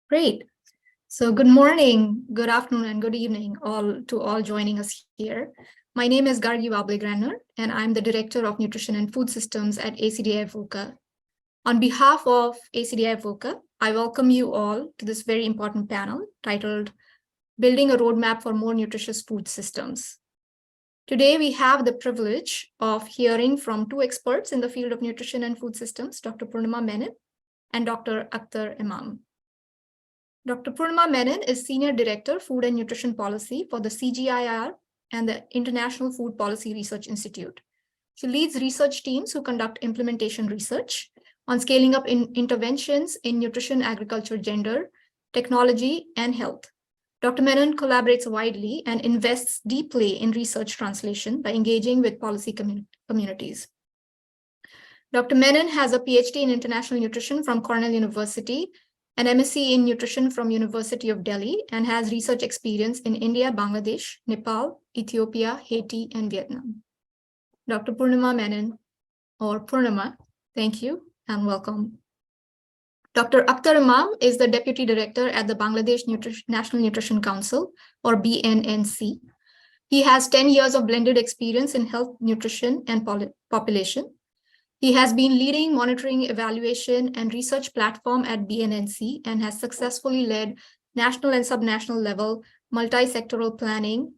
Great. So good morning, good afternoon, and good evening all joining us here. My name is Gargi Wable Grandner, and I'm the Director of Nutrition and Food Systems at ACDI VOCA. On behalf of ACDI VOCA, I welcome you all to this very important panel titled Building a Roadmap for More Nutritious Food Systems. Today, we have the privilege of hearing from two experts in the field of nutrition and food systems, Dr. Purnima Menon and Dr. Akhter Imam. Dr. Purnima Menon is Senior Director, Food and Nutrition Policy for the CGIAR and the International Food Policy Research Institute. She leads research teams who conduct implementation research on scaling up interventions in nutrition, agriculture, gender, technology, and health. Dr. Menon collaborates widely and invests deeply in research translation by engaging with policy communities. Dr. Menon has a PhD in International Nutrition from Cornell University, an MSc in Nutrition from University of Delhi, and has research experience in India, Bangladesh, Nepal, Ethiopia, Haiti, and Vietnam. Dr. Purnima Menon, or Purnima, thank you and welcome. Dr. Akhter Imam is the Deputy Director at the Bangladesh National Nutrition Council, or BNNC. He has 10 years of blended experience in health, nutrition, and population. He has been leading monitoring, evaluation, and research platform at BNNC and has successfully led national and subnational level multi-sectoral planning,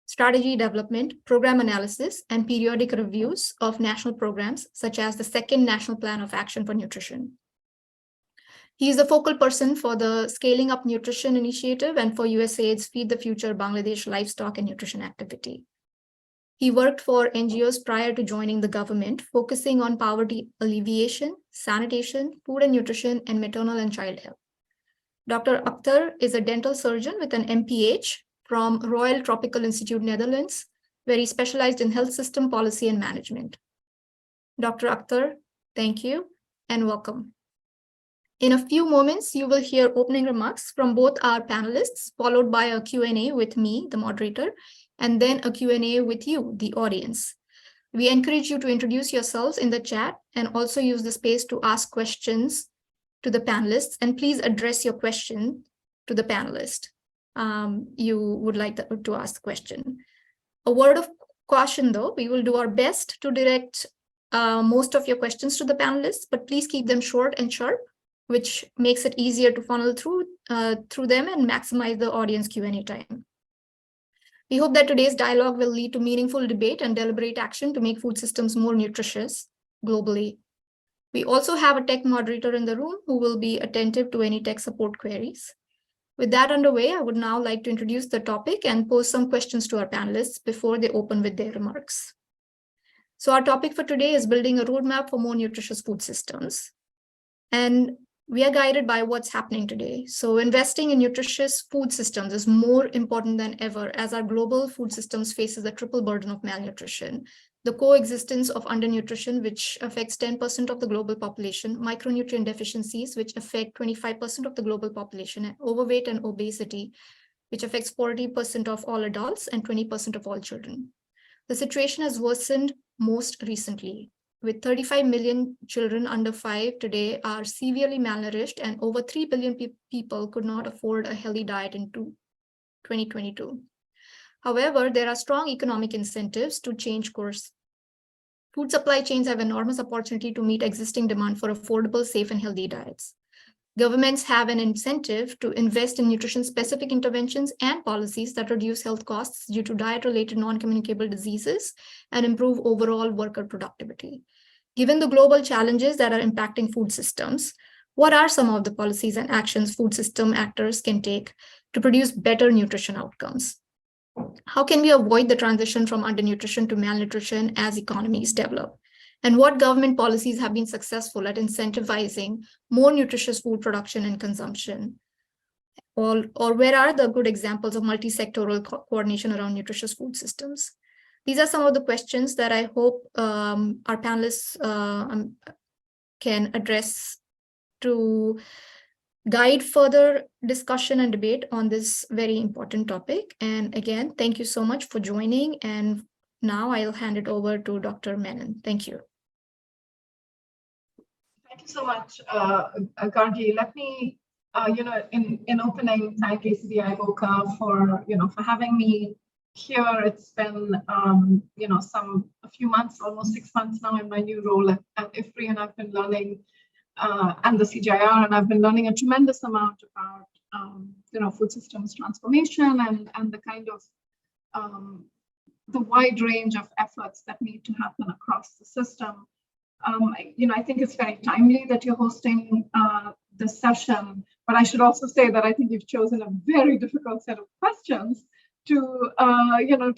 strategy development, program analysis, and periodic reviews of national programs, such as the Second National Plan of Action for Nutrition. He is the focal person for the Scaling Up Nutrition Initiative and for USAID's Feed the Future Bangladesh Livestock and Nutrition Activity. He worked for NGOs prior to joining the government, focusing on poverty alleviation, sanitation, food and nutrition, and maternal and child health. Dr. Akhter is a dental surgeon with an MPH from Royal Tropical Institute, Netherlands, where he specialized in health system policy and management. Dr. Akhter, thank you and welcome. In a few moments, you will hear opening remarks from both our panelists, followed by a Q&A with me, the moderator, and then a Q&A with you, the audience. We encourage you to introduce yourselves in the chat and also use the space to ask questions to the panelists, and please address your question to the panelist you would like to ask the question. A word of caution though, we will do our best to direct most of your questions to the panelists, but please keep them short and sharp, which makes it easier to funnel through them and maximize the audience Q&A time. We hope that today's dialogue will lead to meaningful debate and deliberate action to make food systems more nutritious globally. We also have a tech moderator in the room who will be attentive to any tech support queries. With that underway, I would now like to introduce the topic and pose some questions to our panelists before they open with their remarks. So our topic for today is building a roadmap for more nutritious food systems. And we are guided by what's happening today. So investing in nutritious food systems is more important than ever as our global food systems faces the triple burden of malnutrition, the coexistence of undernutrition, which affects 10% of the global population, micronutrient deficiencies, which affect 25% of the global population, and overweight and obesity, which affects 40% of all adults and 20% of all children. The situation has worsened most recently, with 35 million children under 5 today are severely malnourished, and over 3 billion people could not afford a healthy diet in 2022. However, there are strong economic incentives to change course. Food supply chains have enormous opportunity to meet existing demand for affordable, safe, and healthy diets. Governments have an incentive to invest in nutrition-specific interventions and policies that reduce health costs due to diet-related non-communicable diseases and improve overall worker productivity. Given the global challenges that are impacting food systems, what are some of the policies and actions food system actors can take to produce better nutrition outcomes? How can we avoid the transition from undernutrition to malnutrition as economies develop? And what government policies have been successful at incentivizing more nutritious food production and consumption? Or where are the good examples of multi-sectoral coordination around nutritious food systems? These are some of the questions that I hope our panelists can address to guide further discussion and debate on this very important topic. And again, thank you so much for joining. And now I'll hand it over to Dr. Menon. Thank you. Thank you so much, Gargi. Let me in opening, thank ACDI VOCA for having me here. It's been a few months, almost 6 months now in my new role at IFPRI, and I've been learning and the CGIAR, and I've been learning a tremendous amount about food systems transformation and the kind of the wide range of efforts that need to happen across the system. I think it's very timely that you're hosting this session, but I should also say that I think you've chosen a very difficult set of questions to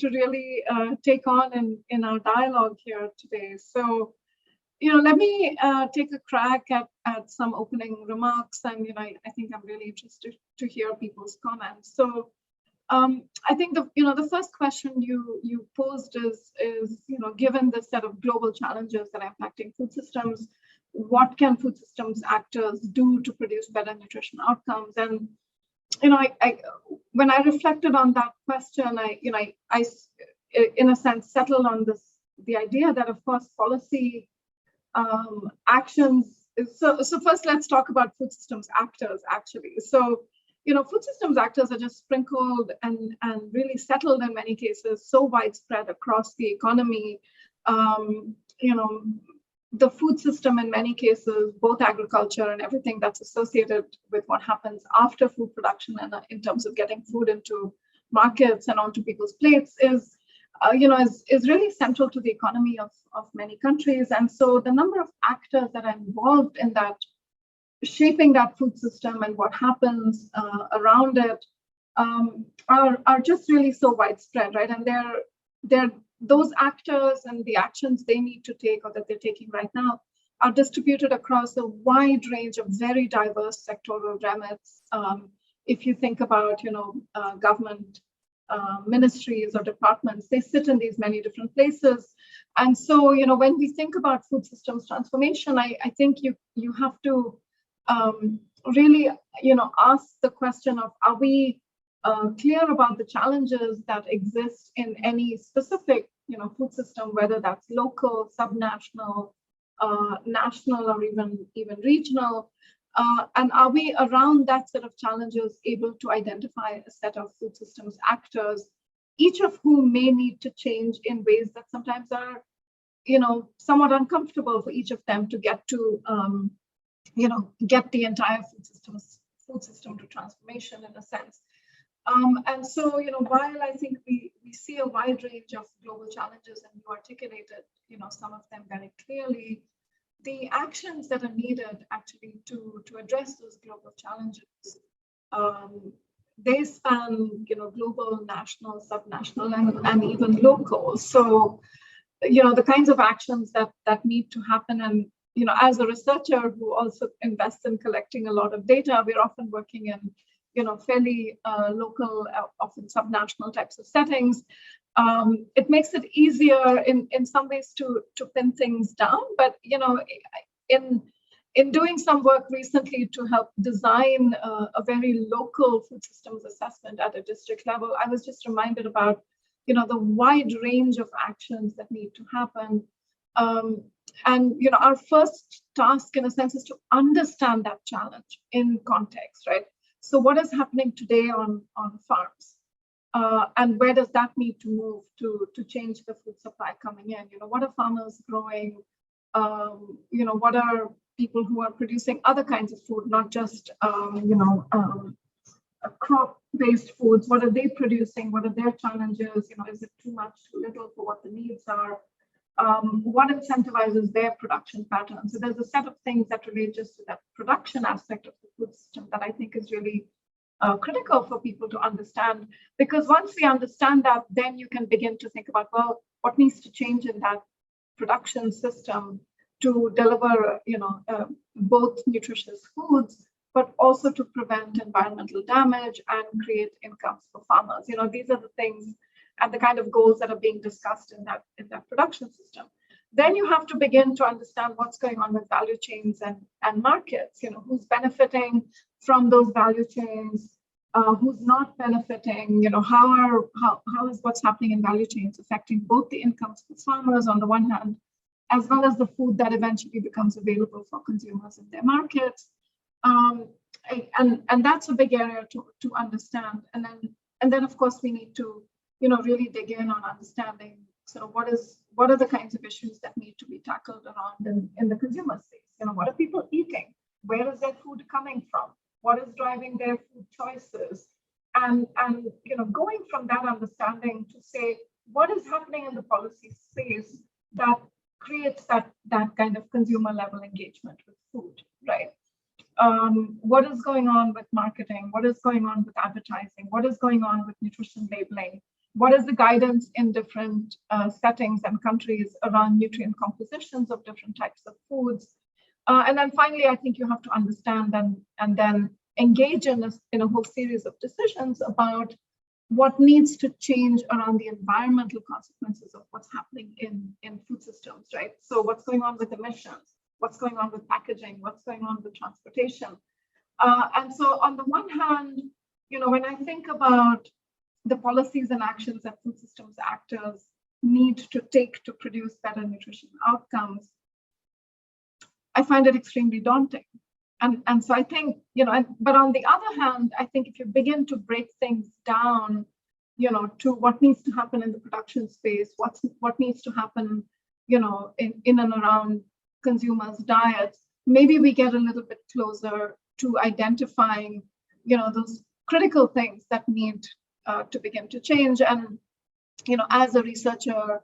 really take on in our dialogue here today. So, let me take a crack at some opening remarks, and I think I'm really interested to hear people's comments. So, I think the first question you posed is given the set of global challenges that are impacting food systems, what can food systems actors do to produce better nutrition outcomes? And when I reflected on that question, I in a sense settled on the idea that, of course, policy actions. So first, let's talk about food systems actors, actually. So, food systems actors are just sprinkled and really settled in many cases, so widespread across the economy. The food system in many cases, both agriculture and everything that's associated with what happens after food production and in terms of getting food into markets and onto people's plates is really central to the economy of many countries. And so the number of actors that are involved in that, shaping that food system and what happens around it are just really so widespread, right? And they're those actors and the actions they need to take or that they're taking right now are distributed across a wide range of very diverse sectoral remits. If you think about, government ministries or departments, they sit in these many different places. And so, when we think about food systems transformation, I think you have to really, ask the question of, are we clear about the challenges that exist in any specific, food system, whether that's local, subnational, national, or even regional, and are we around that set of challenges able to identify a set of food systems actors, each of whom may need to change in ways that sometimes are, somewhat uncomfortable for each of them to get to, get the entire food system to transformation in a sense. And so, while I think we see a wide range of global challenges, and you articulated, some of them very clearly, the actions that are needed actually to address those global challenges, they span, global, national, subnational, and even local. So, the kinds of actions that need to happen, and as a researcher who also invests in collecting a lot of data, we're often working in fairly local, often subnational types of settings. It makes it easier in some ways to pin things down. But in doing some work recently to help design a very local food systems assessment at a district level, I was just reminded about the wide range of actions that need to happen. And our first task, in a sense, is to understand that challenge in context, right? So what is happening today on farms? And where does that need to move to change the food supply coming in? What are farmers growing? What are people who are producing other kinds of food, not just crop-based foods? What are they producing? What are their challenges? Is it too much, too little for what the needs are? What incentivizes their production patterns? So there's a set of things that relate just to that production aspect of the food system that I think is really critical for people to understand, because once we understand that, then you can begin to think about, well, what needs to change in that production system to deliver, both nutritious foods, but also to prevent environmental damage and create incomes for farmers. These are the things and the kind of goals that are being discussed in that production system. Then you have to begin to understand what's going on with value chains and markets. Who's benefiting from those value chains, who's not benefiting. How is what's happening in value chains affecting both the incomes for farmers on the one hand, as well as the food that eventually becomes available for consumers in their markets. and that's a big area to understand. And then of course we need to, really dig in on understanding sort of what are the kinds of issues that need to be tackled around in the consumer space. What are people eating? Where is their food coming from? What is driving their food choices? And going from that understanding to say what is happening in the policy space that creates that kind of consumer level engagement with food, right? What is going on with marketing? What is going on with advertising? What is going on with nutrition labeling? What is the guidance in different settings and countries around nutrient compositions of different types of foods? And then finally, I think you have to understand and then engage in a whole series of decisions about what needs to change around the environmental consequences of what's happening in food systems, right? So what's going on with emissions? What's going on with packaging? What's going on with transportation? And so on the one hand, when I think about the policies and actions that food systems actors need to take to produce better nutrition outcomes, I find it extremely daunting. And so I think, but on the other hand, I think if you begin to break things down, to what needs to happen in the production space, what needs to happen, in and around consumers' diets, maybe we get a little bit closer to identifying, those critical things that need to begin to change. And, as a researcher,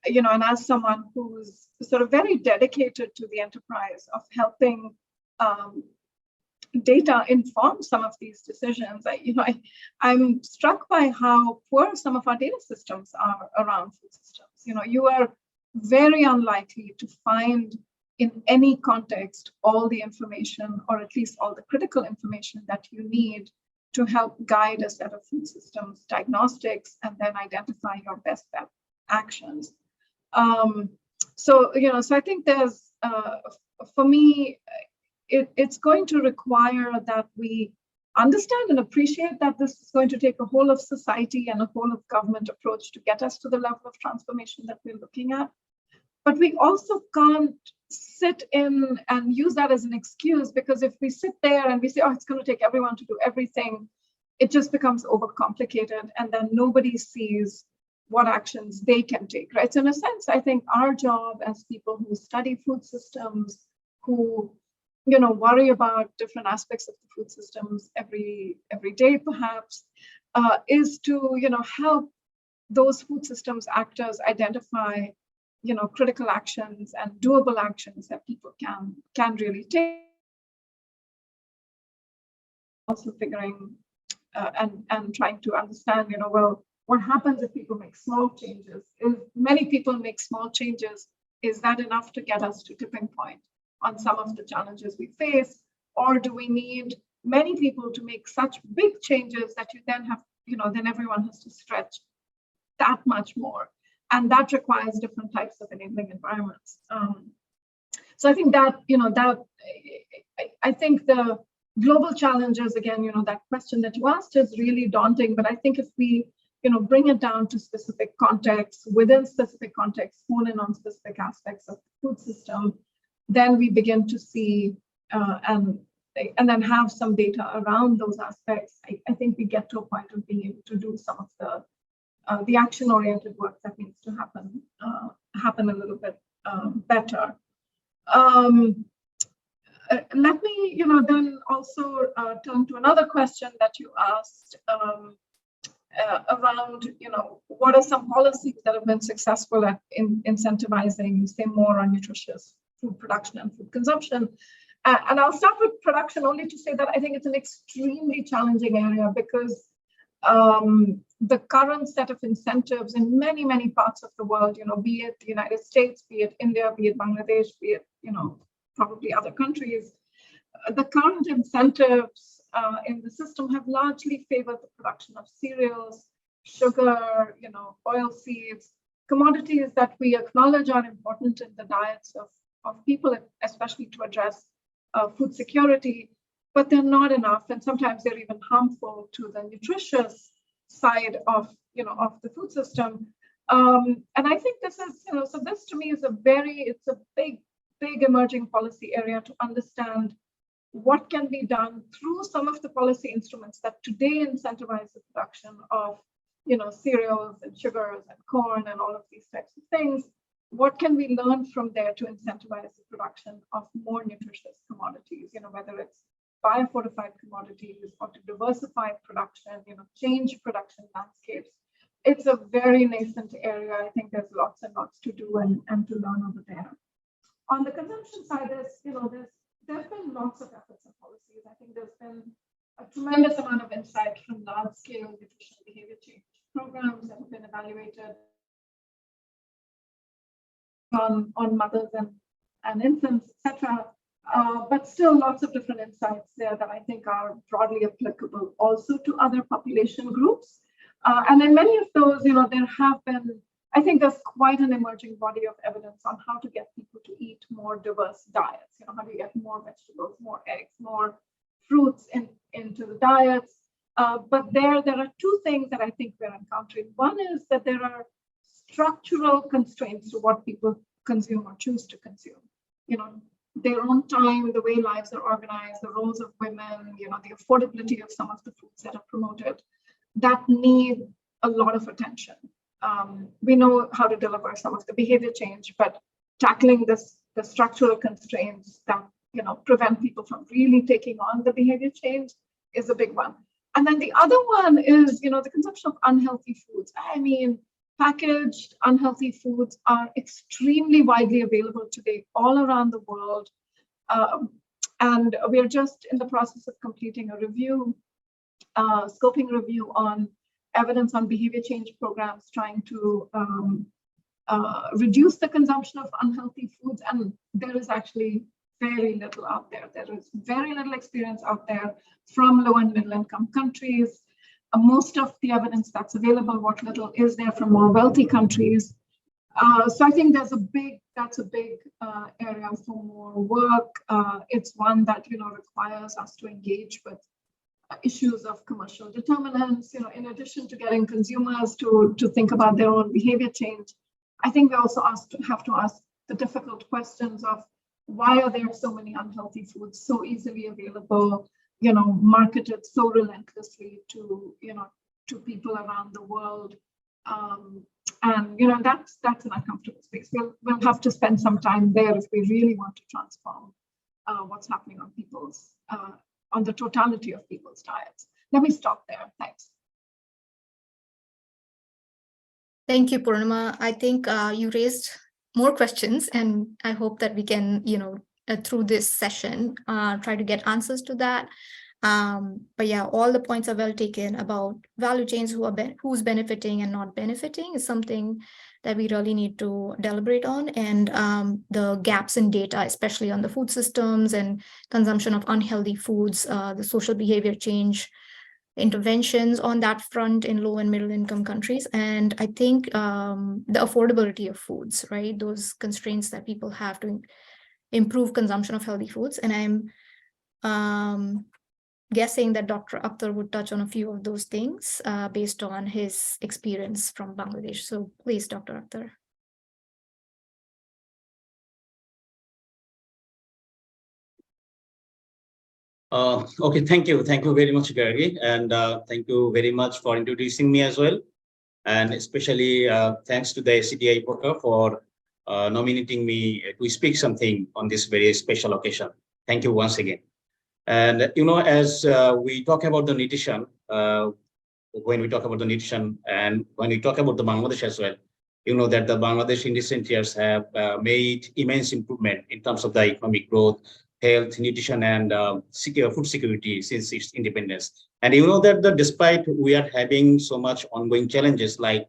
and as someone who's sort of very dedicated to the enterprise of helping data inform some of these decisions, I'm struck by how poor some of our data systems are around food systems. You are very unlikely to find in any context all the information, or at least all the critical information that you need to help guide a set of food systems diagnostics and then identify your best bet actions. So I think there's, for me, it's going to require that we understand and appreciate that this is going to take a whole of society and a whole of government approach to get us to the level of transformation that we're looking at. But we also can't sit in and use that as an excuse, because if we sit there and we say, oh, it's going to take everyone to do everything, it just becomes overcomplicated, and then nobody sees what actions they can take, right? So in a sense, I think our job as people who study food systems, who worry about different aspects of the food systems every day, perhaps, is to help those food systems actors identify critical actions and doable actions that people can really take. Also figuring and trying to understand, well, what happens if people make small changes? If many people make small changes, is that enough to get us to tipping point on some of the challenges we face? Or do we need many people to make such big changes that you then have, then everyone has to stretch that much more? And that requires different types of enabling environments. So I think that, I think the global challenges, again, that question that you asked is really daunting, but I think if we, bring it down to specific contexts, within specific contexts, hone in on specific aspects of the food system, then we begin to see and then have some data around those aspects. I think we get to a point of being able to do some of the action-oriented work that needs to happen a little bit better. Let me, then also turn to another question that you asked around, what are some policies that have been successful at incentivizing, say, more on nutritious food production and food consumption. And I'll start with production only to say that I think it's an extremely challenging area, because the current set of incentives in many, many parts of the world, be it the United States, be it India, be it Bangladesh, be it, probably other countries, the current incentives in the system have largely favored the production of cereals, sugar, oil seeds, commodities that we acknowledge are important in the diets of people, especially to address food security, but they're not enough, and sometimes they're even harmful to the nutritious side of the food system. And I think this is, so this to me is it's a big emerging policy area to understand what can be done through some of the policy instruments that today incentivize the production of, cereals and sugars and corn and all of these types of things. What can we learn from there to incentivize the production of more nutritious commodities, whether it's biofortified commodities or to diversify production, change production landscapes. It's a very nascent area. I think there's lots and lots to do and to learn over there. On the consumption side, there's been lots of efforts and policies. I think there's been a tremendous amount of insight from large-scale nutrition behavior change programs that have been evaluated on mothers and infants, etc. But still lots of different insights there that I think are broadly applicable also to other population groups. And in many of those, there have been, I think there's quite an emerging body of evidence on how to get people to eat more diverse diets. How do you get more vegetables, more eggs, more fruits into the diets? But there are two things that I think we're encountering. One is that there are structural constraints to what people consume or choose to consume. Their own time, the way lives are organized, the roles of women, the affordability of some of the foods that are promoted, that need a lot of attention. We know how to deliver some of the behavior change, but tackling the structural constraints that prevent people from really taking on the behavior change is a big one. And then the other one is, the consumption of unhealthy foods. I mean, packaged unhealthy foods are extremely widely available today all around the world. And we are just in the process of completing a review, scoping review on evidence on behavior change programs trying to reduce the consumption of unhealthy foods. And there is actually very little out there. There is very little experience out there from low and middle income countries. Most of the evidence that's available, what little is there from more wealthy countries. So I think that's a big area for more work. It's one that requires us to engage with issues of commercial determinants. In addition to getting consumers to think about their own behavior change, I think we also have to ask the difficult questions of why are there so many unhealthy foods so easily available, marketed so relentlessly to people around the world. And that's an uncomfortable space. We'll have to spend some time there if we really want to transform what's happening on people's on the totality of people's diets. Let me stop there. Thanks. Thank you, Purnima. I think you raised more questions, and I hope that we can, through this session, try to get answers to that. But yeah, all the points are well taken about value chains, who's benefiting and not benefiting is something that we really need to deliberate on, and the gaps in data, especially on the food systems and consumption of unhealthy foods, the social behavior change interventions on that front in low and middle income countries. And I think the affordability of foods, right? Those constraints that people have to improve consumption of healthy foods. And I'm guessing that Dr. Akhter would touch on a few of those things based on his experience from Bangladesh. So please, Dr. Akhter. Okay, thank you very much, Gargi, and thank you very much for introducing me as well, and especially thanks to the ACDI VOCA for nominating me to speak something on this very special occasion. Thank you once again. And as we talk about the nutrition, when we talk about the nutrition and when we talk about the Bangladesh as well, that the Bangladesh in recent years have made immense improvement in terms of the economic growth, health, nutrition, and food security since its independence. And that despite we are having so much ongoing challenges like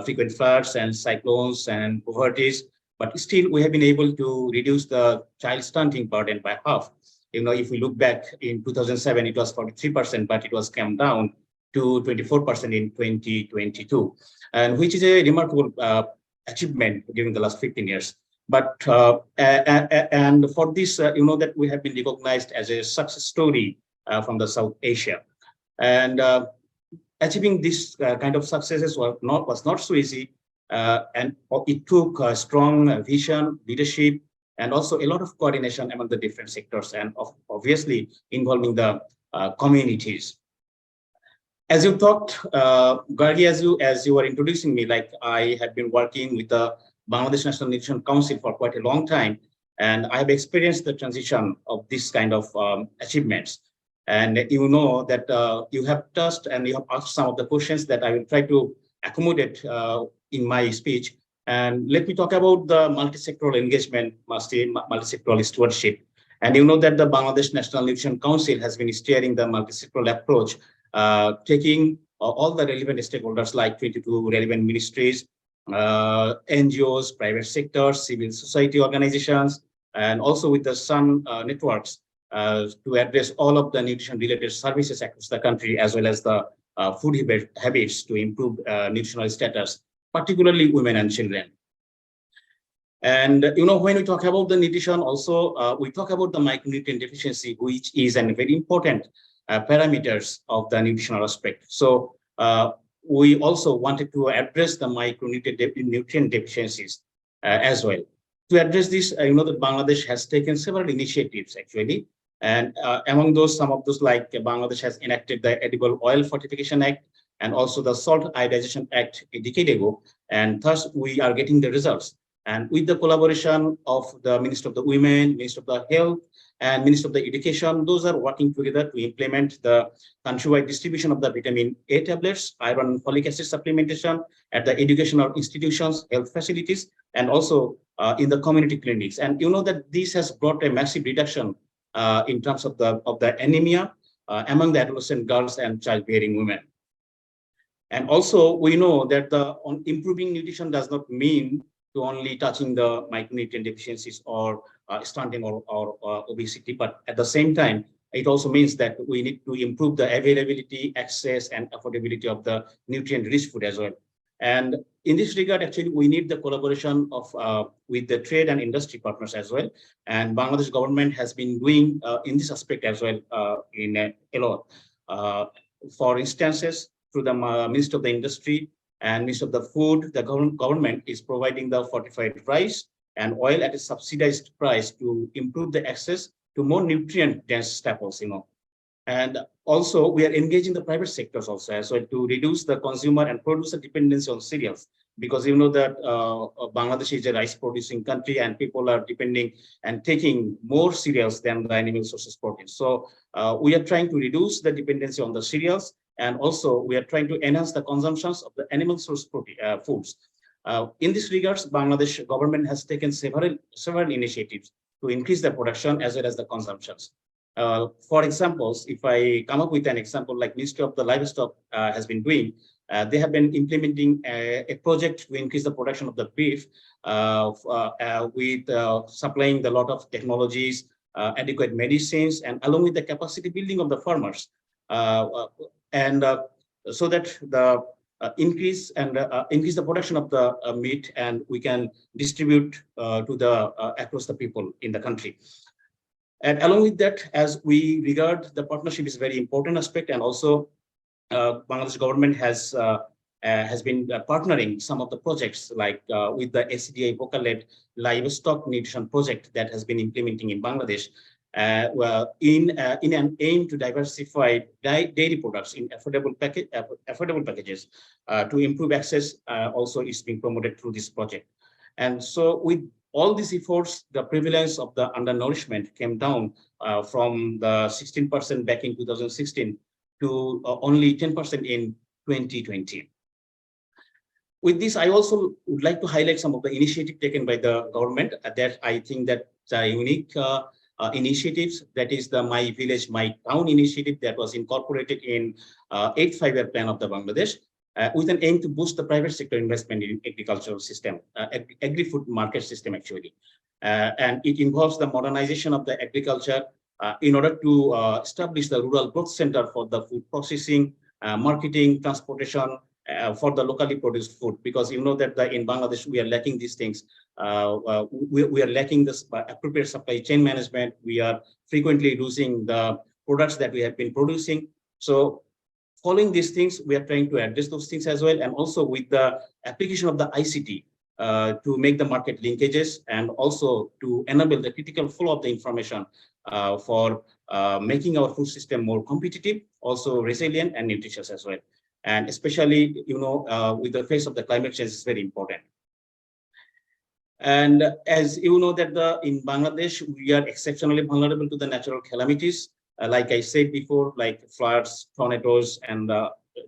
frequent floods and cyclones and poverty, but still we have been able to reduce the child stunting burden by half. If we look back in 2007, it was 43%, but it was come down to 24% in 2022, and which is a remarkable achievement during the last 15 years. But and for this, that we have been recognized as a success story from the South Asia, and achieving this kind of successes was not so easy, and it took a strong vision, leadership, and also a lot of coordination among the different sectors, and obviously involving the communities. As you talked, Gargi, as you were introducing me, like I have been working with the Bangladesh National Nutrition Council for quite a long time, and I have experienced the transition of this kind of achievements. And you know that you have touched and you have asked some of the questions that I will try to accommodate in my speech. And let me talk about the multi-sectoral engagement, multi-sectoral stewardship. And you know that the Bangladesh National Nutrition Council has been steering the multi-sectoral approach, taking all the relevant stakeholders like 22 relevant ministries, NGOs, private sectors, civil society organizations, and also with the some networks to address all of the nutrition-related services across the country, as well as the food habits to improve nutritional status, particularly women and children. And you know, when we talk about the nutrition, also we talk about the micronutrient deficiency, which is a very important parameters of the nutritional aspect. So we also wanted to address the micronutrient deficiencies as well. To address this, you know, that Bangladesh has taken several initiatives actually, and among those, some of those, like Bangladesh has enacted the Edible Oil Fortification Act and also the Salt Iodization Act a decade ago, and thus we are getting the results. And with the collaboration of the Minister of the Women, Minister of the Health, and Minister of the Education, those are working together to implement the countrywide distribution of the vitamin A tablets, iron and folic acid supplementation at the educational institutions, health facilities, and also in the community clinics. And you know that this has brought a massive reduction in terms of the anemia among the adolescent girls and childbearing women. And also we know that the improving nutrition does not mean to only touching the micronutrient deficiencies or stunting or obesity, but at the same time, it also means that we need to improve the availability, access, and affordability of the nutrient-rich food as well. And in this regard, actually, we need the collaboration of with the trade and industry partners as well. And Bangladesh government has been doing in this aspect as well in a lot. For instances, through the Minister of the Industry and Minister of the Food, the government is providing the fortified rice and oil at a subsidized price to improve the access to more nutrient-dense staples, you know. And also we are engaging the private sectors also as well to reduce the consumer and producer dependency on cereals, because you know that Bangladesh is a rice producing country and people are depending and taking more cereals than the animal sources protein. So we are trying to reduce the dependency on the cereals, and also we are trying to enhance the consumptions of the animal source protein foods. In this regards, Bangladesh government has taken several initiatives to increase the production as well as the consumptions. For examples, if I come up with an example like Ministry of the Livestock has been doing, they have been implementing a project to increase the production of the beef with supplying the lot of technologies, adequate medicines, and along with the capacity building of the farmers. So that the increase the production of the meat, and we can distribute to the across the people in the country. And along with that, as we regard the partnership is a very important aspect, and also Bangladesh government has been partnering some of the projects like with the ACDI VOCA-led livestock nutrition project that has been implementing in Bangladesh. In an aim to diversify dairy products in affordable packages to improve access, also is being promoted through this project. And so with all these efforts, the prevalence of the undernourishment came down from the 16% back in 2016 to only 10% in 2020. With this, I also would like to highlight some of the initiatives taken by the government that I think that are unique initiatives. That is the My Village, My Town initiative that was incorporated in 8th five-year plan of the Bangladesh with an aim to boost the private sector investment in agricultural system, agri-food market system actually. And it involves the modernization of the agriculture in order to establish the rural growth center for the food processing, marketing, transportation, for the locally produced food, because you know that in Bangladesh we are lacking these things. We are lacking this appropriate supply chain management. We are frequently losing the products that we have been producing. So following these things, we are trying to address those things as well. And also with the application of the ICT, to make the market linkages and also to enable the critical flow of the information for making our food system more competitive, also resilient and nutritious as well. And especially, with the face of the climate change is very important. And as you know that in Bangladesh, we are exceptionally vulnerable to the natural calamities. Like I said before, like floods, tornadoes, and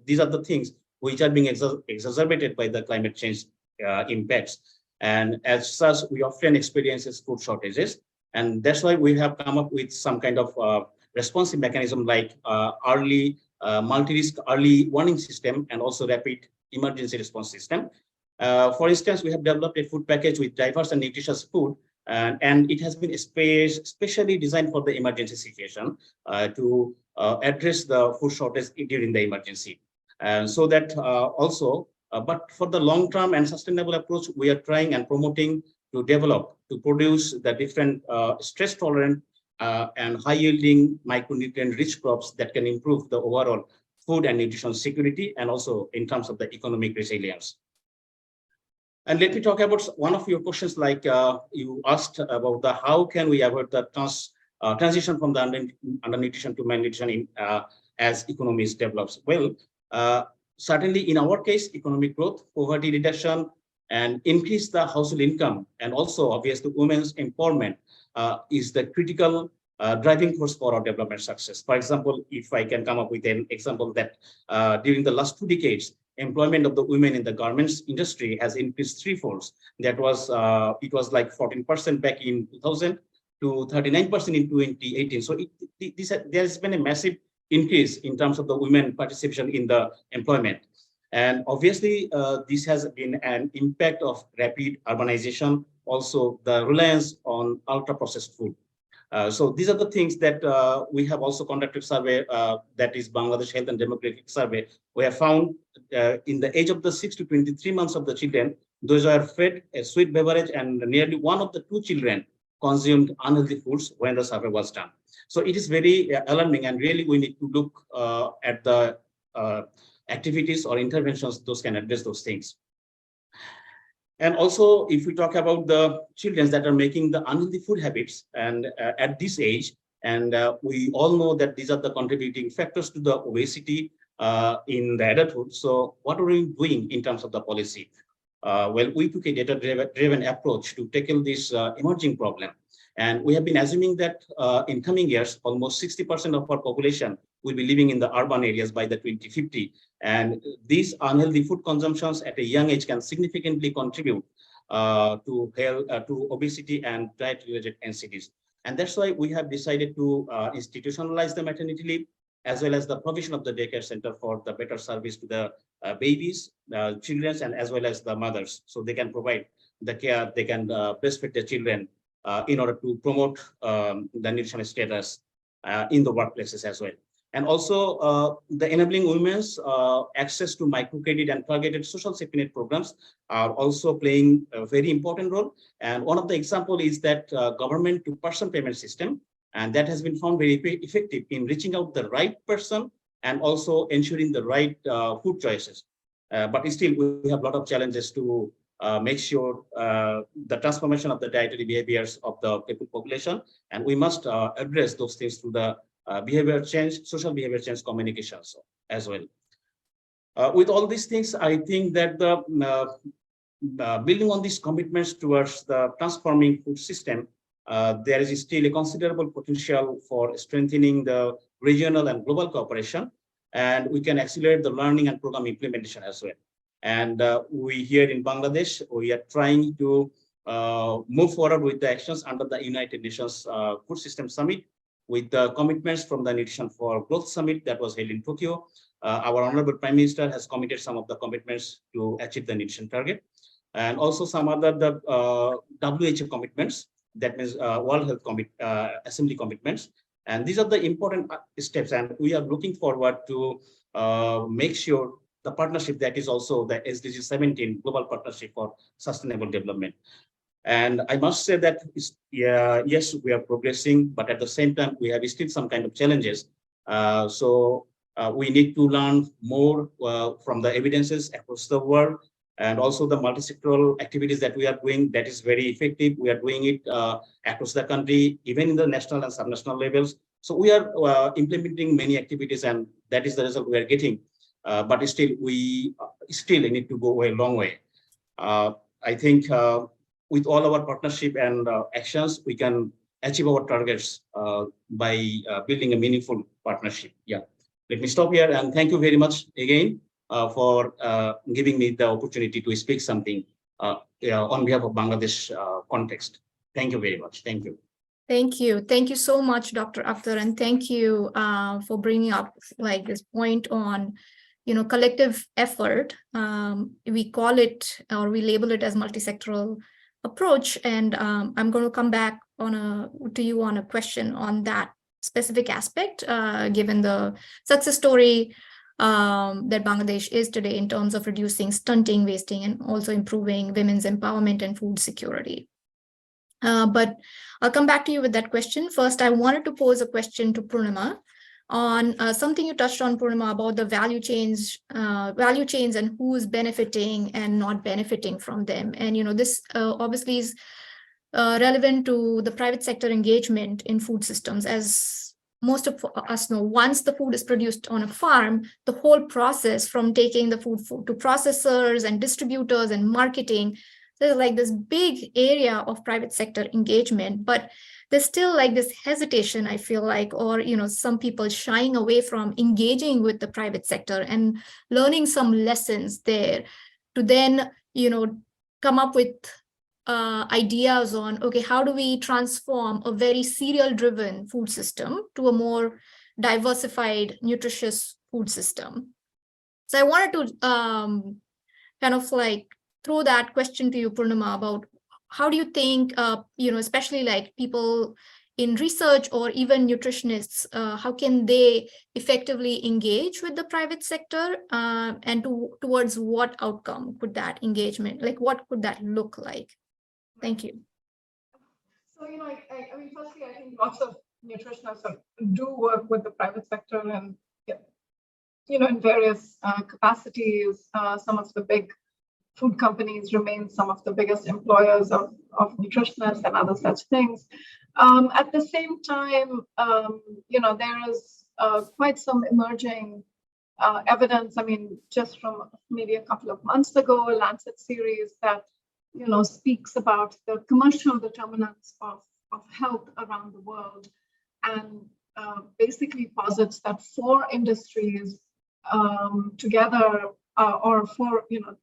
these are the things which are being exacerbated by the climate change impacts. And as such, we often experience food shortages. And that's why we have come up with some kind of responsive mechanism like early multi-risk early warning system and also rapid emergency response system. For instance, we have developed a food package with diverse and nutritious food, and it has been specially designed for the emergency situation to address the food shortage during the emergency. And so that also, but for the long-term and sustainable approach, we are trying and promoting to develop, to produce the different stress-tolerant and high-yielding micronutrient-rich crops that can improve the overall food and nutrition security and also in terms of the economic resilience. And let me talk about one of your questions, like you asked about the how can we avoid the transition from the undernutrition to malnutrition as economies develops. Well, certainly in our case, economic growth, poverty reduction, and increase the household income, and also obviously women's empowerment is the critical driving force for our development success. For example, if I can come up with an example that during the last 2 decades, employment of the women in the garments industry has increased threefolds. That was it was like 14% back in 2000 to 39% in 2018. So there has been a massive increase in terms of the women participation in the employment. And obviously, this has been an impact of rapid urbanization, also the reliance on ultra-processed food. So these are the things that we have also conducted survey, that is Bangladesh Health and Demographic Survey. We have found in the age of the 6 to 23 months of the children, those are fed a sweet beverage, and nearly 1 of the 2 children consumed unhealthy foods when the survey was done. So it is very alarming, and really we need to look at the activities or interventions those can address those things. And also, if we talk about the children that are making the unhealthy food habits and at this age, and we all know that these are the contributing factors to the obesity in the adulthood. So what are we doing in terms of the policy? Well, we took a data-driven approach to tackle this emerging problem. And we have been assuming that in coming years, almost 60% of our population will be living in the urban areas by the 2050. And these unhealthy food consumptions at a young age can significantly contribute to health, to obesity and diet-related NCDs. And that's why we have decided to institutionalize the maternity leave, as well as the provision of the daycare center for the better service to the babies, children, and as well as the mothers. So they can provide the care, they can breastfeed their children in order to promote the nutritional status in the workplaces as well. And also the enabling women's access to microcredit and targeted social safety net programs are also playing a very important role. And one of the example is that government to person payment system, and that has been found very effective in reaching out the right person and also ensuring the right food choices. But still, we have a lot of challenges to make sure the transformation of the dietary behaviors of the people population, and we must address those things through the behavior change, social behavior change communications as well. With all these things, I think that the building on these commitments towards the transforming food system, there is still a considerable potential for strengthening the regional and global cooperation, and we can accelerate the learning and program implementation as well. And we here in Bangladesh, we are trying to move forward with the actions under the United Nations Food System Summit, with the commitments from the Nutrition for Growth Summit that was held in Tokyo. Our Honorable Prime Minister has committed some of the commitments to achieve the nutrition target, and also some other WHO commitments, that means World Health Assembly commitments. And these are the important steps, and we are looking forward to make sure the partnership that is also the SDG 17 Global Partnership for Sustainable Development. And I must say that, yes, we are progressing, but at the same time, we have still some kind of challenges. So we need to learn more from the evidences across the world, And also the multi-sectoral activities that we are doing, that is very effective. We are doing it across the country, even in the national and subnational levels. So we are implementing many activities, and that is the result we are getting. But still, we still need to go a long way. I think with all our partnership and actions, we can achieve our targets by building a meaningful partnership. Yeah, let me stop here, and thank you very much again for giving me the opportunity to speak something on behalf of Bangladesh context. Thank you very much. Thank you. Thank you. Thank you so much, Dr. Akhter, and thank you for bringing up like this point on, collective effort. We call it, or we label it as multi-sectoral approach. And I'm going to come back to you on a question on that specific aspect, given the success story that Bangladesh is today in terms of reducing stunting, wasting, and also improving women's empowerment and food security. But I'll come back to you with that question. First, I wanted to pose a question to Purnima on something you touched on, Purnima, about the value chains and who's benefiting and not benefiting from them. And this obviously is relevant to the private sector engagement in food systems. As most of us know, once the food is produced on a farm, the whole process from taking the food to processors and distributors and marketing, there's like this big area of private sector engagement, but there's still like this hesitation, I feel like, or, some people shying away from engaging with the private sector and learning some lessons there to then, come up with ideas on, okay, how do we transform a very cereal-driven food system to a more diversified, nutritious food system? So I wanted to kind of like throw that question to you, Purnima, about how do you think, especially like people in research or even nutritionists, how can they effectively engage with the private sector and towards what outcome could that engagement, like what could that look like? Thank you. So, I mean, firstly, I think lots of nutritionists do work with the private sector and, in various capacities. Some of the big food companies remain some of the biggest employers of nutritionists and other such things. At the same time, there is quite some emerging evidence. I mean, just from maybe a couple of months ago, a Lancet series that, speaks about the commercial determinants of health around the world, and basically posits that 4 industries together, or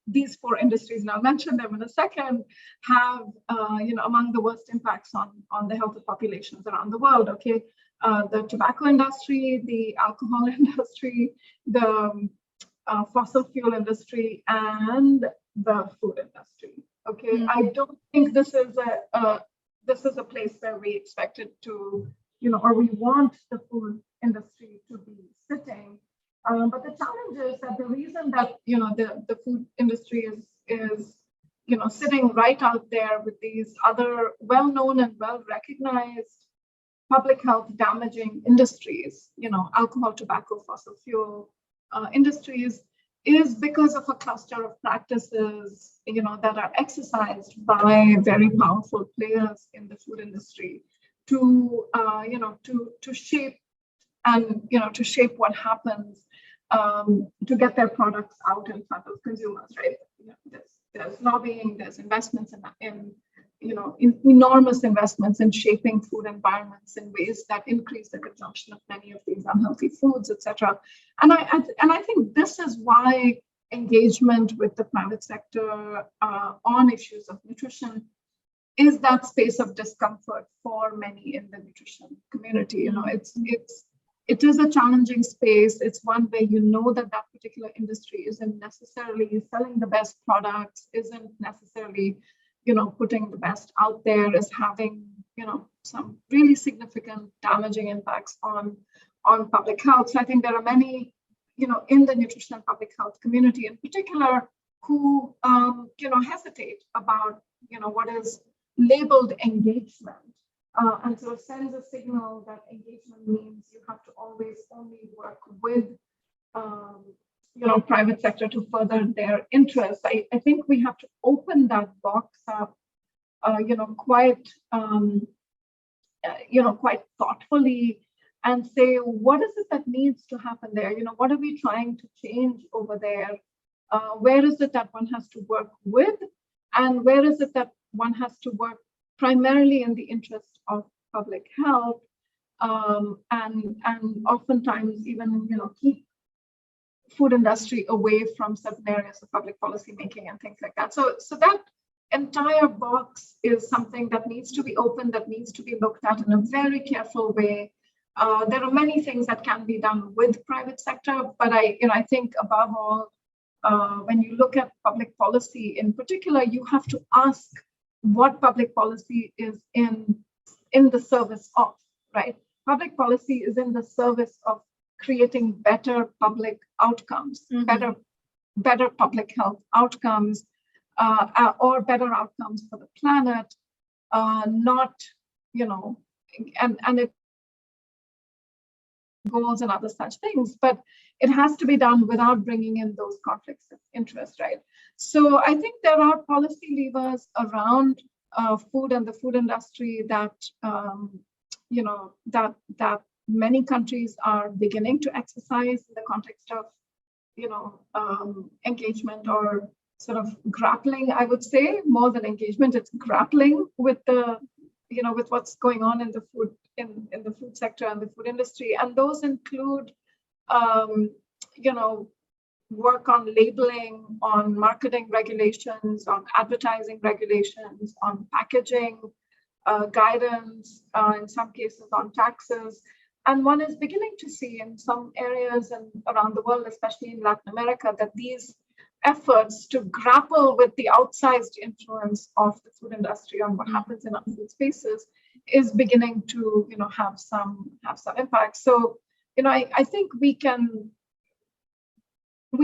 these 4 industries, and I'll mention them in a second, have among the worst impacts on the health of populations around the world. Okay, the tobacco industry, the alcohol industry, the fossil fuel industry, and the food industry. Okay, I don't think this is a place where we expect it to, or we want the food industry to be sitting. But the challenge is that the reason that the food industry is sitting right out there with these other well-known and well-recognized public health damaging industries, alcohol, tobacco, fossil fuel industries, is because of a cluster of practices that are exercised by very powerful players in the food industry to shape and to shape what happens to get their products out in front of consumers, right? There's lobbying, there's investments in enormous investments in shaping food environments in ways that increase the consumption of many of these unhealthy foods, etc. And I think this is why engagement with the private sector on issues of nutrition is that space of discomfort for many in the nutrition community. It is a challenging space. It's one where that particular industry isn't necessarily selling the best products, isn't necessarily, putting the best out there, is having, some really significant damaging impacts on public health. So I think there are many, in the nutrition and public health community in particular, who, hesitate about, what is labeled engagement. And so it sends a signal that engagement means you have to always only work with, private sector to further their interests. I think we have to open that box up, quite thoughtfully, and say, what is it that needs to happen there? What are we trying to change over there? Where is it that one has to work with, and where is it that one has to work primarily in the interest of public health, and oftentimes even keep food industry away from certain areas of public policy making and things like that. So that entire box is something that needs to be opened, that needs to be looked at in a very careful way. There are many things that can be done with private sector, but I think above all, when you look at public policy in particular, you have to ask what public policy is in the service of, right? Public policy is in the service of creating better public outcomes, better public health outcomes, or better outcomes for the planet, not, and it goals and other such things, but it has to be done without bringing in those conflicts of interest, right? So I think there are policy levers around food and the food industry that, that many countries are beginning to exercise in the context of, engagement or sort of grappling, I would say, more than engagement, it's grappling with the, with what's going on in the food, in the food sector and the food industry. And those include, work on labeling, on marketing regulations, on advertising regulations, on packaging, guidance, in some cases on taxes. And one is beginning to see in some areas and around the world, especially in Latin America, that these efforts to grapple with the outsized influence of the food industry on what happens in our food spaces is beginning to, have some impact. So, I think we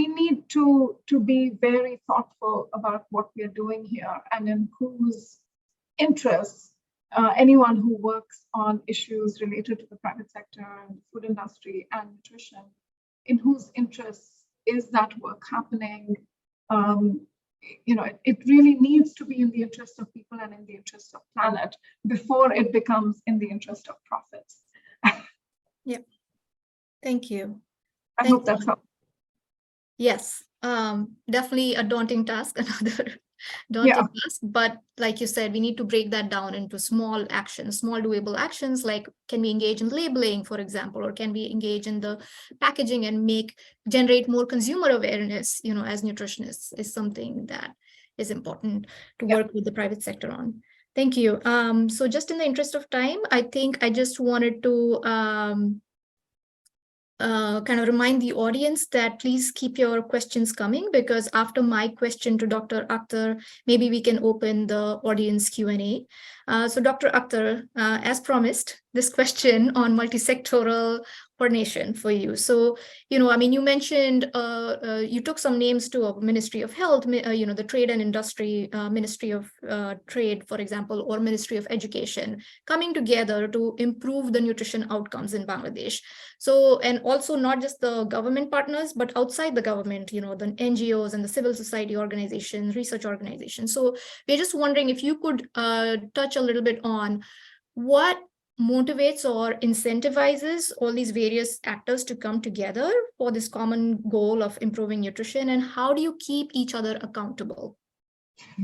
need to be very thoughtful about what we are doing here and in whose interests anyone who works on issues related to the private sector and food industry and nutrition, in whose interests is that work happening? It really needs to be in the interest of people and in the interest of planet before it becomes in the interest of profits. Yeah, thank you. I hope that's helpful. Yes, definitely a daunting task, another daunting task, but like you said, we need to break that down into small actions, small doable actions, like can we engage in labeling, for example, or can we engage in the packaging and generate more consumer awareness, as nutritionists, is something that is important to work with the private sector on. Thank you. So just in the interest of time, I think I just wanted to kind of remind the audience that please keep your questions coming, because after my question to Dr. Akhter, maybe we can open the audience Q&A. So Dr. Akhter, as promised, this question on multisectoral coordination for you. So, you mentioned, you took some names to a Ministry of Health, the Trade and Industry, Ministry of Trade, for example, or Ministry of Education, coming together to improve the nutrition outcomes in Bangladesh. So, and also not just the government partners, but outside the government, the NGOs and the civil society organizations, research organizations. So we're just wondering if you could touch a little bit on what motivates or incentivizes all these various actors to come together for this common goal of improving nutrition, and how do you keep each other accountable?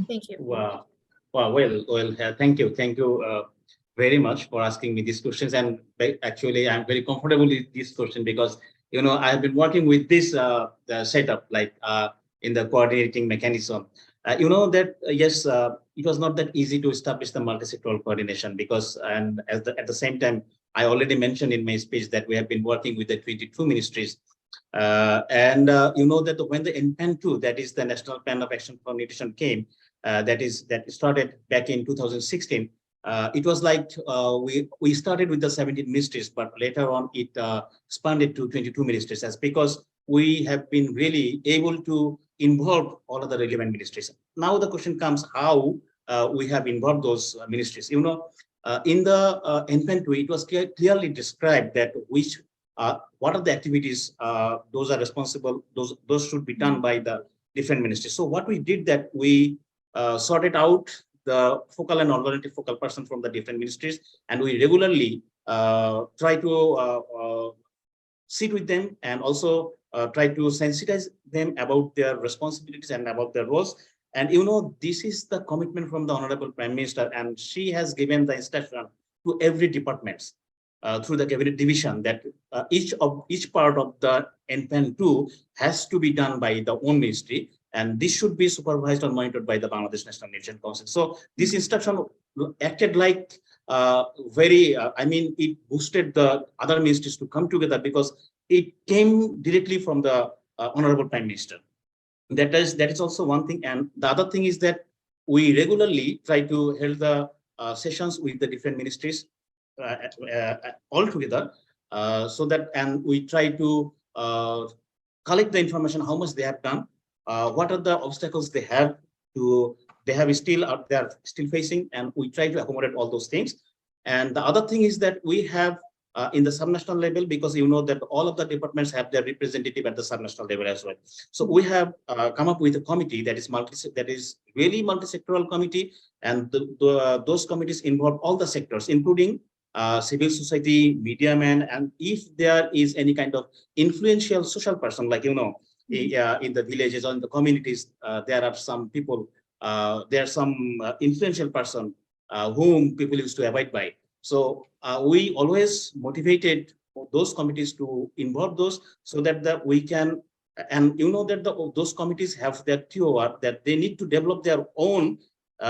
Thank you. Wow. Well, thank you very much for asking me these questions. And actually, I'm very comfortable with this question because, I've been working with this the setup, like in the coordinating mechanism. Yes, it was not that easy to establish the multi-sectoral coordination because, and at the same time, I already mentioned in my speech that we have been working with the 22 ministries. That when the NPAN2, that is the National Plan of Action for Nutrition, came, that started back in 2016. It was like we started with the 17 ministries, but later on it expanded to 22 ministries, as because we have been really able to involve all of the relevant ministries. Now the question comes how we have involved those ministries. In the NPAN2, it was clearly described that which what are the activities those are responsible, those should be done by the different ministries. So what we did that we sorted out the focal and alternative focal person from the different ministries, and we regularly try to sit with them and also try to sensitize them about their responsibilities and about their roles. And this is the commitment from the Honorable Prime Minister, and she has given the instruction to every department through the cabinet division that each part of the NPAN 2 has to be done by the own ministry, and this should be supervised or monitored by the Bangladesh National Nutrition Council. So this instruction acted like it boosted the other ministries to come together because it came directly from the Honorable Prime Minister. That is also one thing. And the other thing is that we regularly try to hold the sessions with the different ministries all together, so that, and we try to collect the information, how much they have done, what are the obstacles they are still facing, and we try to accommodate all those things. And the other thing is that we have in the subnational level, because that all of the departments have their representative at the subnational level as well. So we have come up with a committee that is really multi-sectoral committee, and those committees involve all the sectors, including civil society, media men, and if there is any kind of influential social person, like in the villages or in the communities, there are some people, there are some influential person whom people used to abide by. So we always motivated those committees to involve those, so that we can, and that those committees have their TOR, that they need to develop their own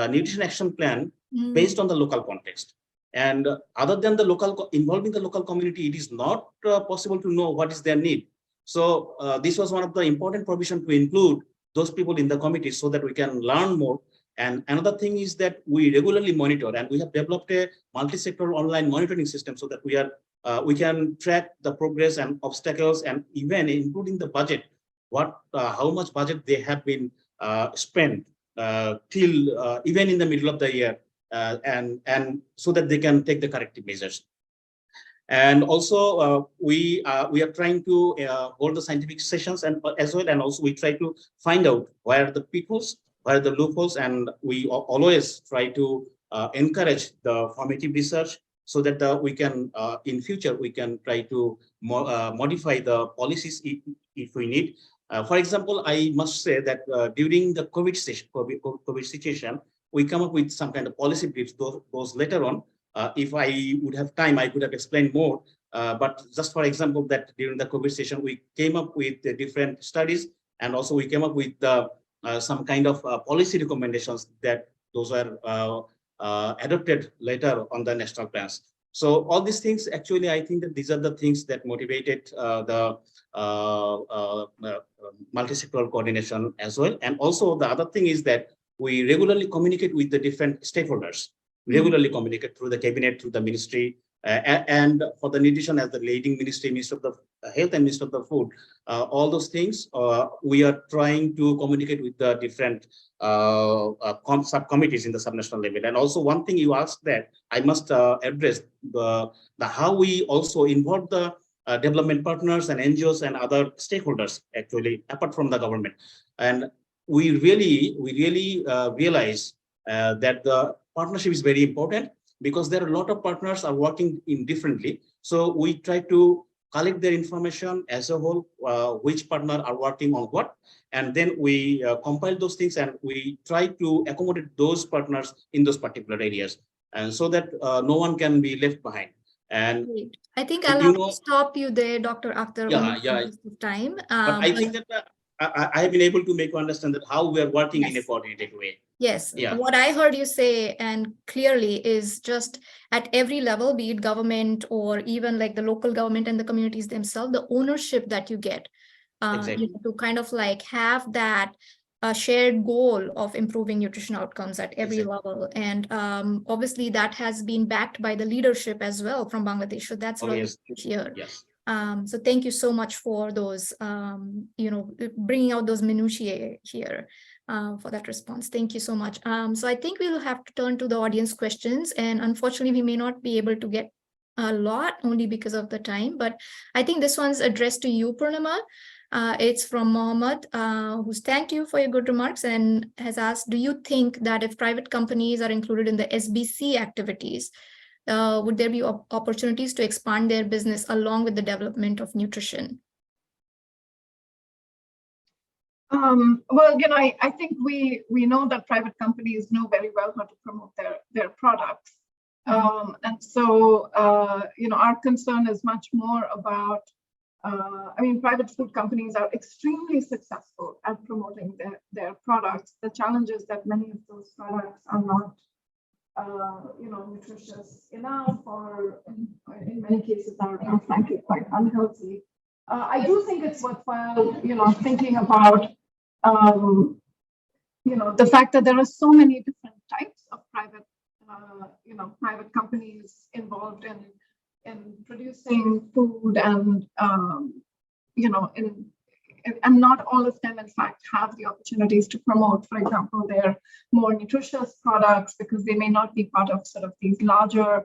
nutrition action plan based on the local context. And other than the involving the local community, it is not possible to know what is their need. So this was one of the important provision to include those people in the committee so that we can learn more. And another thing is that we regularly monitor, and we have developed a multi-sectoral online monitoring system so that we can track the progress and obstacles, and even including the budget, how much budget they have been spent till even in the middle of the year, and so that they can take the corrective measures. And also we are trying to hold the scientific sessions and as well, and also we try to find out where are the pitfalls, where are the loopholes, and we always try to encourage the formative research so that we can in future we can try to modify the policies if we need. For example, I must say that during the COVID situation, we come up with some kind of policy briefs. Those later on, if I would have time, I could have explained more. But just for example, that during the COVID session, we came up with the different studies, and also we came up with some kind of policy recommendations that those are adopted later on the national plans. So all these things, actually, I think that these are the things that motivated the multi-sectoral coordination as well. And also the other thing is that we regularly communicate with the different stakeholders, regularly communicate through the cabinet, through the ministry, and for the nutrition as the leading ministry, Minister of the Health and Minister of the Food, all those things, we are trying to communicate with the different subcommittees in the subnational level. And also one thing you asked that I must address the how we also involve the development partners and NGOs and other stakeholders, actually, apart from the government. And we really realize that the partnership is very important, because there are a lot of partners are working in differently. So we try to collect their information as a whole, which partner are working on what, and then we compile those things and we try to accommodate those partners in those particular areas, and so that no one can be left behind. And I think I'll have to stop you there, Dr. Akhter. Time. But I think that I have been able to make you understand that how we are working in a coordinated way. Yes, what I heard you say, and clearly, is just at every level, be it government or even like the local government and the communities themselves, the ownership that you get to kind of like have that shared goal of improving nutrition outcomes at every level. And obviously that has been backed by the leadership as well from Bangladesh. So that's really good to hear. So thank you so much for those, bringing out those minutiae here. For that response. Thank you so much. So I think we will have to turn to the audience questions, and unfortunately we may not be able to get a lot only because of the time, but I think this one's addressed to you, Purnima. It's from Mohammed, who's thanked you for your good remarks and has asked, do you think that if private companies are included in the SBC activities, would there be opportunities to expand their business along with the development of nutrition? Well, I think we know that private companies know very well how to promote their products. And so, our concern is much more about, private food companies are extremely successful at promoting their products. The challenge is that many of those products are not, nutritious enough, or in many cases are frankly quite unhealthy. I do think it's worthwhile, thinking about, the fact that there are so many different types of private companies involved in producing food, and and not all of them, in fact, have the opportunities to promote, for example, their more nutritious products, because they may not be part of sort of these larger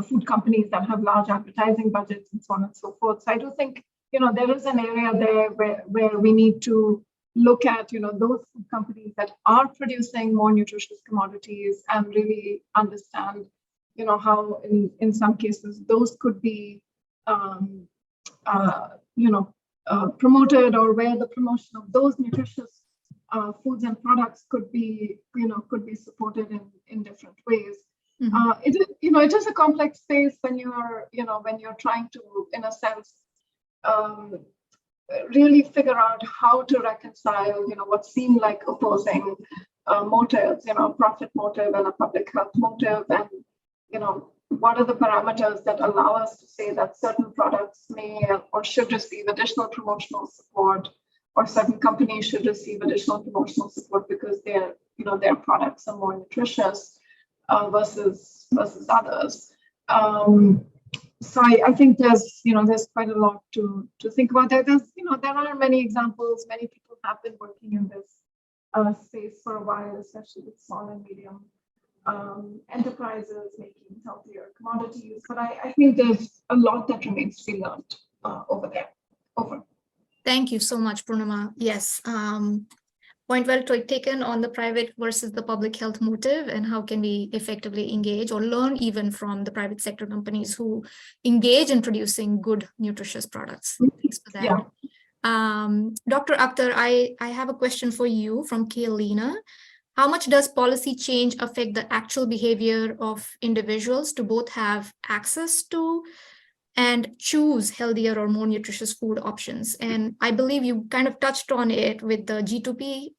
food companies that have large advertising budgets and so on and so forth. So I do think, there is an area there where we need to look at, those food companies that are producing more nutritious commodities and really understand, how in some cases those could be, promoted, or where the promotion of those nutritious foods and products could be supported in different ways. It is a complex space when you're trying to, in a sense, really figure out how to reconcile, what seem like opposing motives, profit motive and a public health motive, and what are the parameters that allow us to say that certain products may or should receive additional promotional support, or certain companies should receive additional promotional support because their products are more nutritious versus others. So I think there's quite a lot to think about. There are many examples. Many people have been working in this space for a while, especially with small and medium enterprises making healthier commodities. But I think there's a lot that remains to be learned over there. Over. Thank you so much, Purnima. Yes. Point well taken on the private versus the public health motive, and how can we effectively engage or learn even from the private sector companies who engage in producing good, nutritious products. Thanks for that. Yeah. Dr. Akhter, I have a question for you from Kailina. How much does policy change affect the actual behavior of individuals to both have access to and choose healthier or more nutritious food options? And I believe you kind of touched on it with the G2P.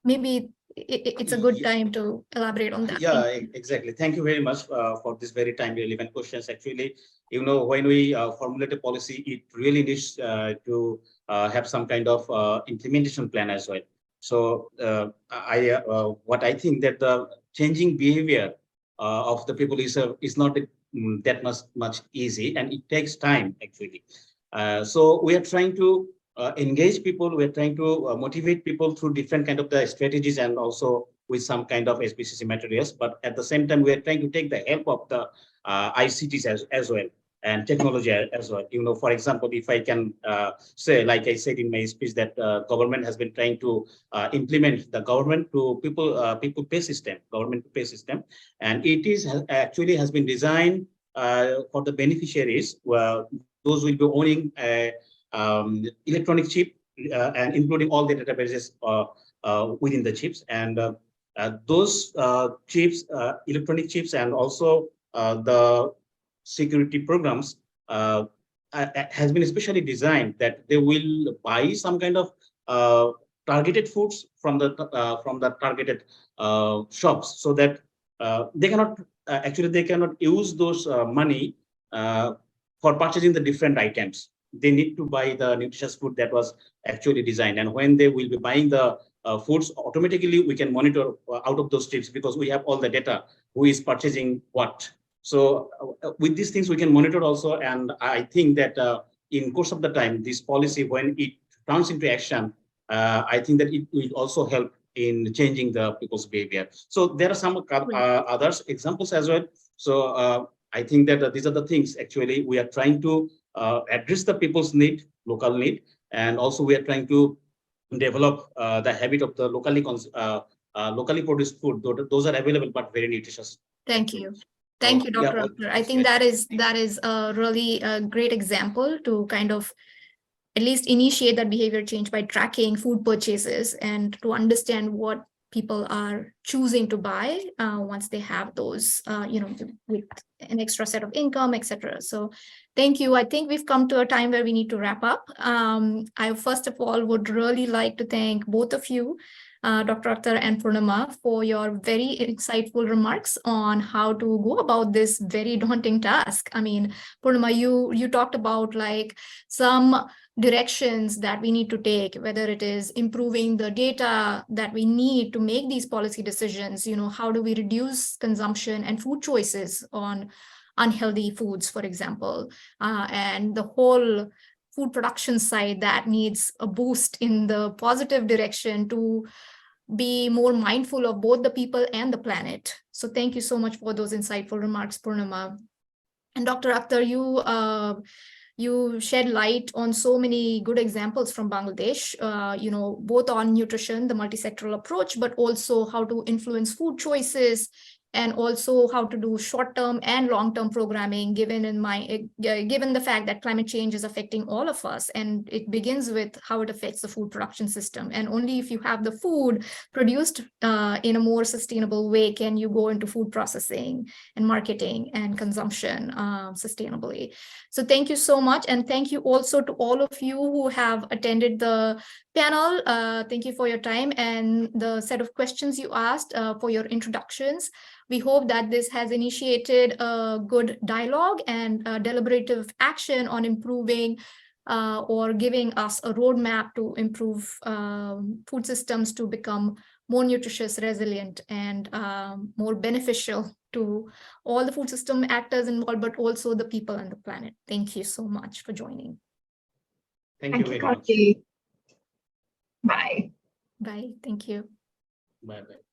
Maybe it's a good time to elaborate on that. Yeah, exactly. Thank you very much for this very time relevant questions. Actually, when we formulate a policy, it really needs to have some kind of implementation plan as well. So what I think that the changing behavior of the people is not that much easy, and it takes time actually. So we are trying to engage people. We're trying to motivate people through different kind of the strategies, and also with some kind of SBCC materials. But at the same time, we are trying to take the help of the ICTs as well, and technology as well. For example, if I can say, like I said in my speech, that government has been trying to implement the government to people pay system, and it is actually has been designed for the beneficiaries, where those will be owning a electronic chip, and including all the databases within the chips, and those chips, electronic chips, and also the security programs has been especially designed that they will buy some kind of targeted foods from the targeted shops, so that they cannot use those money for purchasing the different items. They need to buy the nutritious food that was actually designed, and when they will be buying the foods, automatically we can monitor out of those chips, because we have all the data who is purchasing what. So with these things we can monitor also, and I think that in course of the time, this policy, when it turns into action, I think that it will also help in changing the people's behavior. So there are some other examples as well. So I think that these are the things actually we are trying to address the people's need, local need, and also we are trying to develop the habit of the locally produced food. Those are available but very nutritious. Thank you. Thank you, Dr. Akhter. I think that is a really great example to kind of at least initiate that behavior change by tracking food purchases and to understand what people are choosing to buy once they have those, with an extra set of income, etc. So thank you. I think we've come to a time where we need to wrap up. I first of all would really like to thank both of you, Dr. Akhter and Purnima, for your very insightful remarks on how to go about this very daunting task. I mean, Purnima, you talked about like some directions that we need to take, whether it is improving the data that we need to make these policy decisions, how do we reduce consumption and food choices on unhealthy foods, for example, and the whole food production side that needs a boost in the positive direction to be more mindful of both the people and the planet. So thank you so much for those insightful remarks, Purnima. And Dr. Akhter, you shed light on so many good examples from Bangladesh, both on nutrition, the multi-sectoral approach, but also how to influence food choices and also how to do short-term and long-term programming, given the fact that climate change is affecting all of us, and it begins with how it affects the food production system. And only if you have the food produced in a more sustainable way can you go into food processing and marketing and consumption sustainably. So thank you so much, and thank you also to all of you who have attended the panel. Thank you for your time and the set of questions you asked, for your introductions. We hope that this has initiated a good dialogue and deliberative action on improving or giving us a roadmap to improve food systems to become more nutritious, resilient, and more beneficial to all the food system actors involved, but also the people and the planet. Thank you so much for joining. Thank you very much. Bye. Bye. Thank you. Bye-bye.